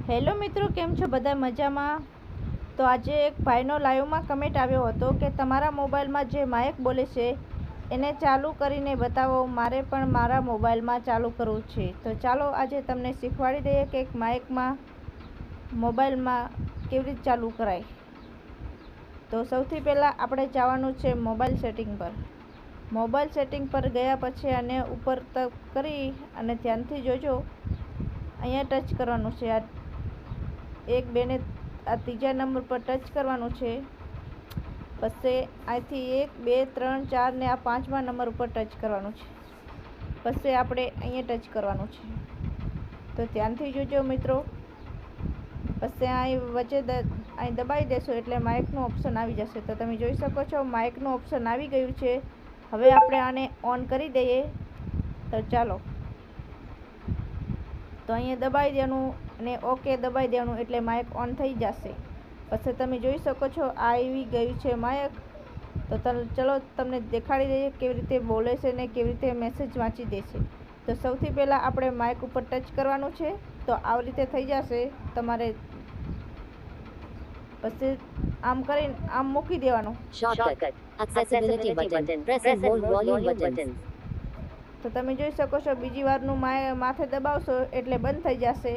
Hello મિત્રો, કેમ છો બધા? મજામાં? તો આજે એક ભાઈનો લાઈવમાં કમેન્ટ આવ્યો હતો કે તમારા મોબાઈલમાં જે માઇક બોલે છે એને ચાલુ કરીને બતાવો, મારે પણ મારા મોબાઈલમાં ચાલુ કરવું છે. તો ચાલો આજે તમને શીખવાડી દઈએ કે માઇકમાં મોબાઈલમાં કેવી રીતે ચાલુ કરાય. તો સૌથી પહેલાં આપણે જવાનું છે મોબાઈલ સેટિંગ પર. મોબાઈલ સેટિંગ પર ગયા પછી આને ઉપર તક કરી અને ધ્યાનથી જોજો, અહીંયા ટચ કરવાનું છે. આ 1 2 ને આ ત્રીજા નંબર પર ટચ કરવાનું છે. પછી અહીંથી 1 2 3 4 ને આ 5મા નંબર ઉપર ટચ કરવાનું છે. પછી આપણે અહીંયા ટચ કરવાનું છે. તો ધ્યાનથી જોજો મિત્રો. પછી અહીં વચ્ચે અહીં દબાવી દેશો એટલે માઇકનું ઓપ્શન આવી જશે. તો તમે જોઈ શકો છો માઇકનું ઓપ્શન આવી ગયું છે. હવે આપણે આને ઓન કરી દઈએ. તો ચાલો, તો અહીંયા દબાવી દેવાનું અને ઓકે દબાવી દેવાનું એટલે માઇક ઓન થઈ જશે. પછી તમે જોઈ શકો છો આ આવી ગયું છે માઇક. તો ચલો તમને દેખાડી દઈએ કેવી રીતે બોલે છે ને કેવી રીતે મેસેજ વાંચી દેશે. તો સૌથી પહેલાં આપણે માઇક ઉપર ટચ કરવાનું છે. તો આવી રીતે થઈ જશે તમારે. પછી આમ કરીને આમ મૂકી દેવાનું. Shortcut. Accessibility button. Press and hold volume buttons. તો તમે જોઈ શકો છો બીજી વારનું માથે દબાવશો એટલે બંધ થઈ જશે.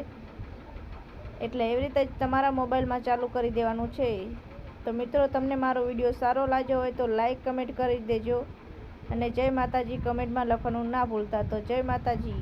એટલે એવી રીતે જ તમારા મોબાઈલમાં ચાલુ કરી દેવાનું છે. તો મિત્રો, તમને મારો વિડીયો સારો લાગ્યો હોય તો લાઈક કમેન્ટ કરી દેજો અને જય માતાજી કમેન્ટમાં લખવાનું ના ભૂલતા. તો જય માતાજી.